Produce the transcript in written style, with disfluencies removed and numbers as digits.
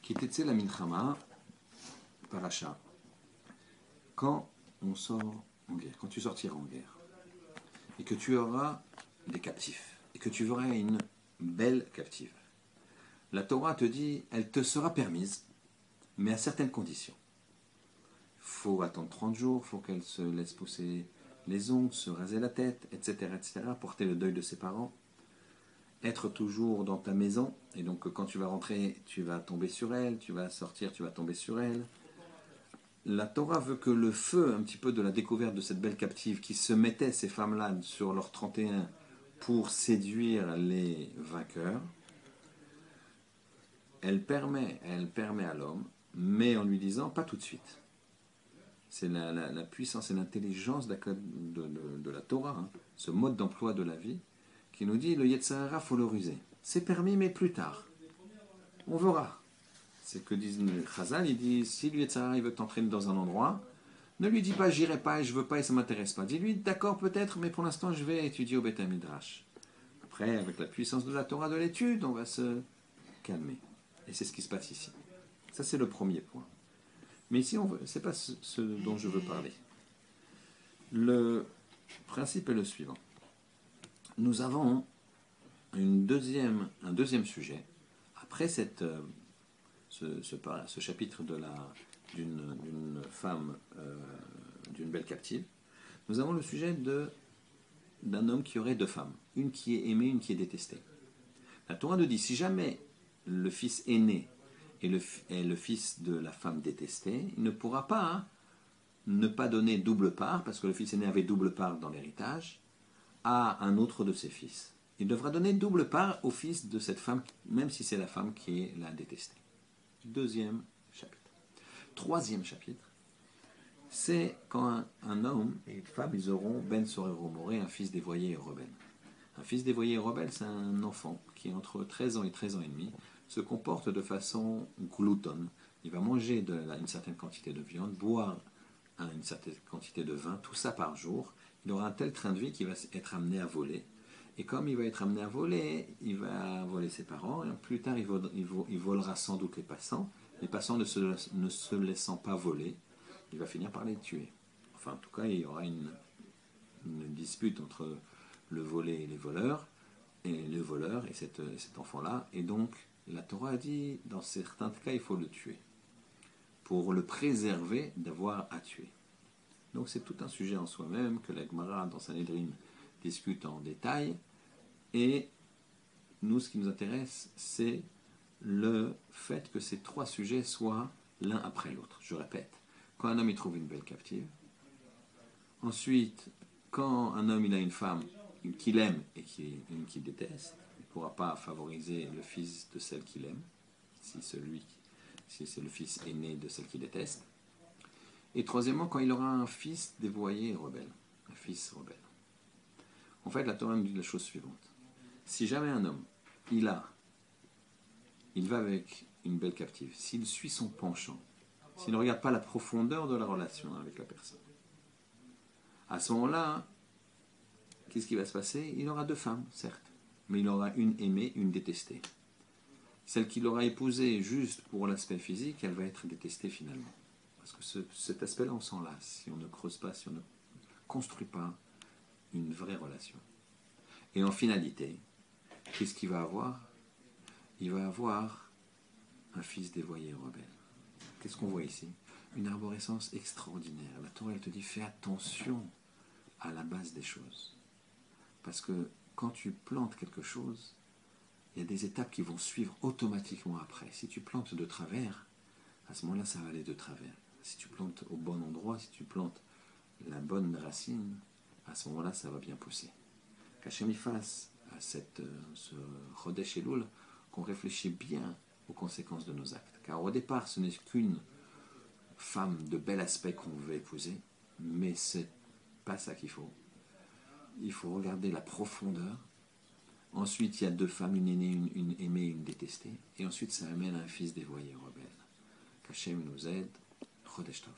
Qui était la Milchama, Paracha. Quand on sort en guerre, quand tu sortiras en guerre, et que tu auras des captifs, et que tu verras une belle captive, la Torah te dit, elle te sera permise, mais à certaines conditions. Il faut attendre 30 jours, il faut qu'elle se laisse pousser les ongles, se raser la tête, etc., porter le deuil de ses parents, être toujours dans ta maison, et donc quand tu vas rentrer, tu vas tomber sur elle, tu vas sortir, tu vas tomber sur elle. La Torah veut que le feu, un petit peu de la découverte de cette belle captive qui se mettait, ces femmes-là, sur leur 31 pour séduire les vainqueurs, elle permet à l'homme, mais en lui disant pas tout de suite. C'est la puissance et l'intelligence de la Torah, hein, ce mode d'emploi de la vie, qui nous dit le Yetzer Hara, il faut le ruser. C'est permis, mais plus tard. On verra. C'est ce que disent Chazal, il dit si le Yetzer Hara il veut t'entraîner dans un endroit, ne lui dis pas j'irai pas et je veux pas et ça m'intéresse pas. Dis-lui d'accord peut-être, mais pour l'instant je vais étudier au Beth Midrash. Après, avec la puissance de la Torah de l'étude, on va se calmer. Et c'est ce qui se passe ici. Ça c'est le premier point. Mais ici, ce n'est pas ce dont je veux parler. Le principe est le suivant. Nous avons un deuxième sujet. Après ce chapitre d'une femme, d'une belle captive, nous avons le sujet d'un homme qui aurait deux femmes. Une qui est aimée, une qui est détestée. La Torah nous dit, si jamais le fils aîné est le fils de la femme détestée, il ne pourra pas ne pas donner double part, parce que le fils aîné avait double part dans l'héritage, à un autre de ses fils. Il devra donner double part au fils de cette femme, même si c'est la femme qui est la détestée. Deuxième chapitre. Troisième chapitre, c'est quand un homme et une femme, ils auront Ben Sorero Moré, un fils dévoyé et rebelle. Un fils dévoyé et rebelle, c'est un enfant qui, entre 13 ans et 13 ans et demi, se comporte de façon gloutonne. Il va manger une certaine quantité de viande, boire une certaine quantité de vin, tout ça par jour. Il aura un tel train de vie qu'il va être amené à voler. Et comme il va être amené à voler, il va voler ses parents. Et plus tard, il volera sans doute les passants. Les passants ne se laissant pas voler, il va finir par les tuer. Enfin, en tout cas, il y aura une dispute entre le volé et les voleurs, et le voleur et cet enfant-là. Et donc, la Torah a dit, dans certains cas, il faut le tuer, pour le préserver d'avoir à tuer. Donc c'est tout un sujet en soi-même que la Gemara dans Sanhedrin discute en détail. Et nous, ce qui nous intéresse, c'est le fait que ces trois sujets soient l'un après l'autre. Je répète, quand un homme il trouve une belle captive, ensuite, quand un homme il a une femme qu'il aime et qu'il déteste, il ne pourra pas favoriser le fils de celle qu'il aime, si c'est le fils aîné de celle qu'il déteste. Et troisièmement, quand il aura un fils dévoyé et rebelle, un fils rebelle. En fait, la Torah nous dit la chose suivante. Si jamais un homme, il va avec une belle captive, s'il suit son penchant, s'il ne regarde pas la profondeur de la relation avec la personne, à ce moment-là, qu'est-ce qui va se passer? Il aura deux femmes, certes, mais il aura une aimée, une détestée. Celle qu'il aura épousée juste pour l'aspect physique, elle va être détestée finalement. Parce que cet aspect-là, on s'en lasse si on ne creuse pas, si on ne construit pas une vraie relation. Et en finalité, qu'est-ce qu'il va avoir? Il va avoir un fils dévoyé et rebelle. Qu'est-ce qu'on voit ici? Une arborescence extraordinaire. La Torah, elle te dit, fais attention à la base des choses. Parce que quand tu plantes quelque chose, il y a des étapes qui vont suivre automatiquement après. Si tu plantes de travers, à ce moment-là, ça va aller de travers. Si tu plantes au bon endroit, si tu plantes la bonne racine, à ce moment-là, ça va bien pousser. Qu'Hachem y fasse à ce Chodesh Elul, qu'on réfléchit bien aux conséquences de nos actes. Car au départ, ce n'est qu'une femme de bel aspect qu'on veut épouser, mais c'est pas ça qu'il faut. Il faut regarder la profondeur. Ensuite, il y a deux femmes, une aînée, une aimée, une détestée. Et ensuite, ça amène à un fils dévoyé rebelle. Qu'Hachem nous aide. Chodesh Tov.